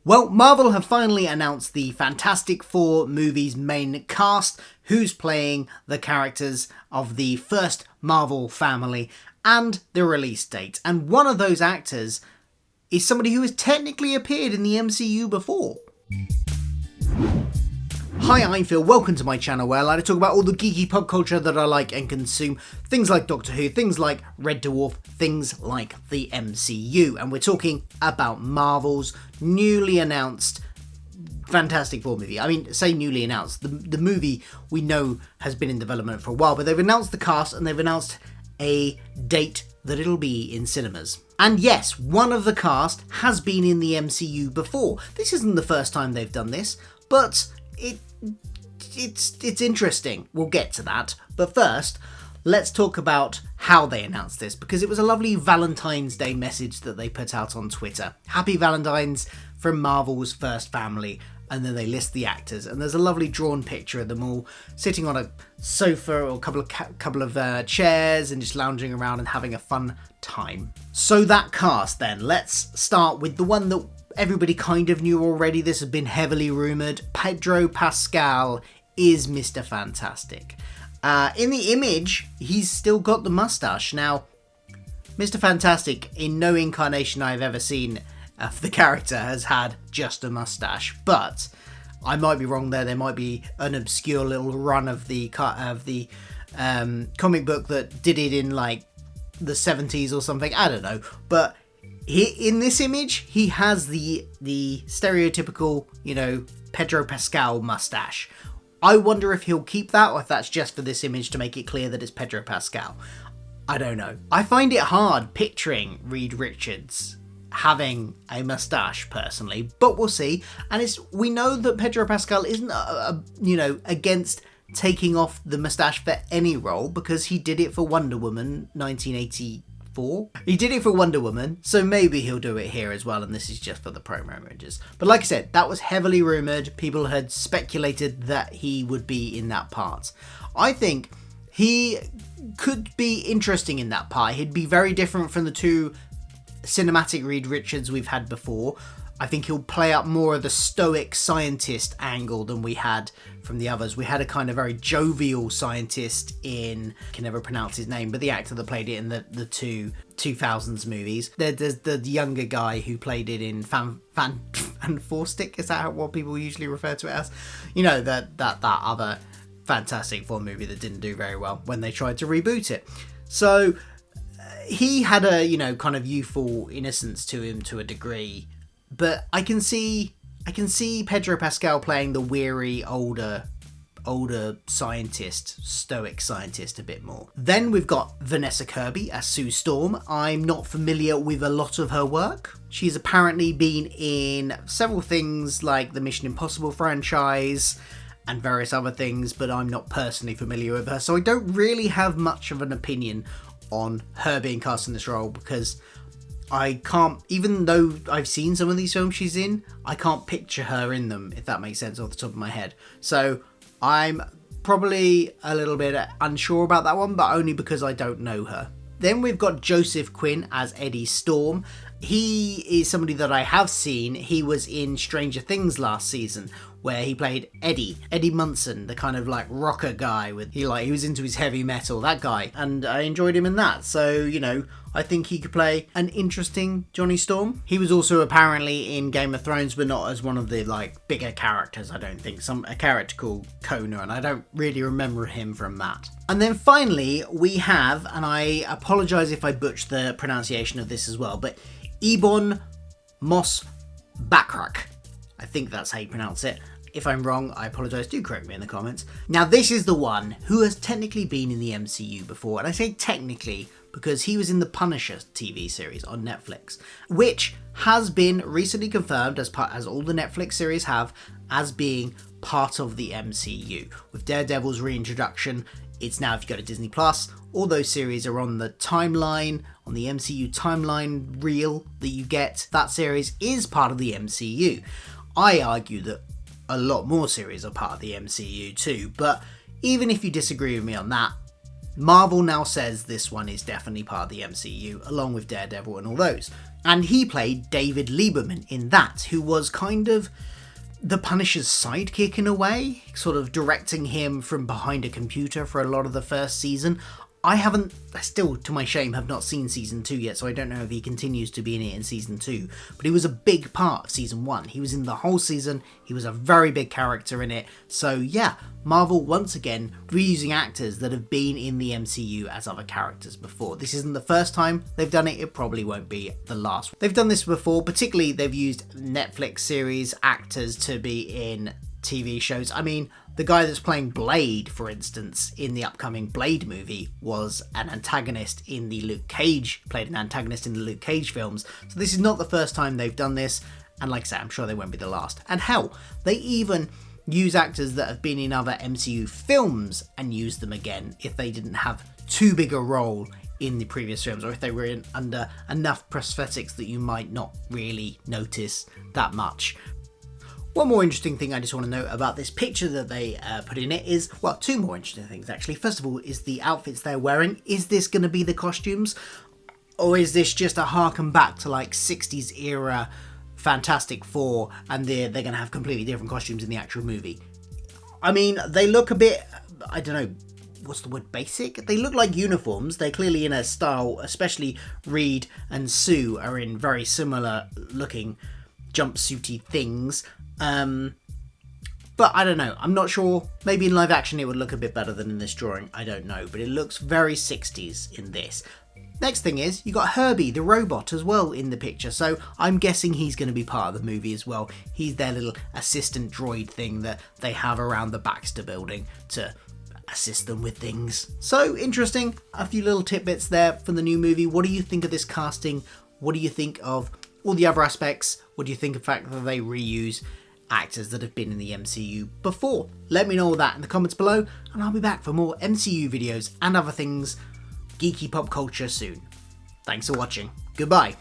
Well, Marvel have finally announced the Fantastic Four movie's main cast, who's playing the characters of the first Marvel family, and the release date. And one of those actors is somebody who has technically appeared in the MCU before. Hi, I'm Phil, welcome to my channel where I like to talk about all the geeky pop culture that I like and consume. Things like Doctor Who, things like Red Dwarf, things like the MCU. And we're talking about Marvel's newly announced Fantastic Four movie. I mean, say newly announced. The movie we know has been in development for a while, but they've announced the cast and they've announced a date that it'll be in cinemas. And yes, one of the cast has been in the MCU before. This isn't the first time they've done this, but it's interesting. We'll get to that. But first, let's talk about how they announced this, because it was a lovely Valentine's Day message that they put out on Twitter. Happy Valentine's from Marvel's first family. And then they list the actors, and there's a lovely drawn picture of them all sitting on a sofa or a couple of chairs and just lounging around and having a fun time. So that cast then, let's start with the one that everybody kind of knew already. This has been heavily rumoured. Pedro Pascal is Mr. Fantastic. In the image, he's still got the moustache. Now, Mr. Fantastic, in no incarnation I've ever seen of the character, has had just a moustache, but I might be wrong there. There might be an obscure little run of the comic book that did it in like the 70s or something. I don't know, but in this image he has the stereotypical, Pedro Pascal moustache. I wonder if he'll keep that, or if that's just for this image to make it clear that it's Pedro Pascal. I don't know. I find it hard picturing Reed Richards having a moustache personally, but we'll see. And we know that Pedro Pascal isn't against taking off the moustache for any role, because he did it for Wonder Woman 1984. He did it for Wonder Woman, so maybe he'll do it here as well, and this is just for the promo images. But like I said, that was heavily rumoured. People had speculated that he would be in that part. I think he could be interesting in that part. He'd be very different from the two cinematic Reed Richards we've had before. I think he'll play up more of the stoic scientist angle than we had from the others. We had a kind of very jovial scientist in, I can never pronounce his name, but the actor that played it in the two 2000s movies. There's the younger guy who played it in Fantastic. Is that what people usually refer to it as? That other Fantastic Four movie that didn't do very well when they tried to reboot it. So he had a, kind of youthful innocence to him to a degree, but I can see Pedro Pascal playing the weary, older scientist, stoic scientist a bit more. Then we've got Vanessa Kirby as Sue Storm. I'm not familiar with a lot of her work. She's apparently been in several things like the Mission Impossible franchise and various other things, but I'm not personally familiar with her, so I don't really have much of an opinion on her being cast in this role, because I can't, even though I've seen some of these films she's in, I can't picture her in them, if that makes sense, off the top of my head. So I'm probably a little bit unsure about that one, but only because I don't know her. Then we've got Joseph Quinn as Eddie Storm. He is somebody that I have seen. He was in Stranger Things last season, where he played Eddie Munson, the kind of like rocker guy he was into his heavy metal, that guy, and I enjoyed him in that. So, I think he could play an interesting Johnny Storm. He was also apparently in Game of Thrones, but not as one of the like bigger characters, I don't think. A character called Kona, and I don't really remember him from that. And then finally we have, and I apologise if I butch the pronunciation of this as well, but Ebon Moss-Bachrach. I think that's how you pronounce it. If I'm wrong, I apologise, do correct me in the comments. Now, this is the one who has technically been in the MCU before, and I say technically because he was in the Punisher TV series on Netflix, which has been recently confirmed, as all the Netflix series have, as being part of the MCU. With Daredevil's reintroduction, it's now, if you go to Disney+, all those series are on the timeline, on the MCU timeline reel that you get. That series is part of the MCU. I argue that a lot more series are part of the MCU too, but even if you disagree with me on that, Marvel now says this one is definitely part of the MCU, along with Daredevil and all those. And he played David Lieberman in that, who was kind of the Punisher's sidekick in a way, sort of directing him from behind a computer for a lot of the first season. I still to my shame, have not seen season 2 yet, so I don't know if he continues to be in it in season 2, but he was a big part of season 1. He was in the whole season, he was a very big character in it, so yeah, Marvel once again reusing actors that have been in the MCU as other characters before. This isn't the first time they've done it, it probably won't be the last. They've done this before, particularly they've used Netflix series actors to be in TV shows. I mean, the guy that's playing Blade, for instance, in the upcoming Blade movie was an antagonist in the Luke Cage, played an antagonist in the Luke Cage films. So this is not the first time they've done this, and like I said, I'm sure they won't be the last. And hell, they even use actors that have been in other MCU films and use them again if they didn't have too big a role in the previous films, or if they were under enough prosthetics that you might not really notice that much. One more interesting thing I just want to note about this picture that they put in it is, well, two more interesting things actually. First of all is the outfits they're wearing. Is this going to be the costumes? Or is this just a harken back to like 60s era Fantastic Four and they're going to have completely different costumes in the actual movie? I mean, they look a bit, I don't know, what's the word, basic? They look like uniforms. They're clearly in a style, especially Reed and Sue are in very similar looking jumpsuity things. But I don't know, I'm not sure. Maybe in live action it would look a bit better than in this drawing, I don't know, but it looks very 60s in this. Next thing is, you got Herbie the robot as well in the picture, so I'm guessing he's going to be part of the movie as well. He's their little assistant droid thing that they have around the Baxter building to assist them with things. So interesting, a few little tidbits there from the new movie. What do you think of this casting? What do you think of all the other aspects? What do you think of the fact that they reuse actors that have been in the MCU before? Let me know all that in the comments below, and I'll be back for more MCU videos and other things, geeky pop culture soon. Thanks for watching. Goodbye.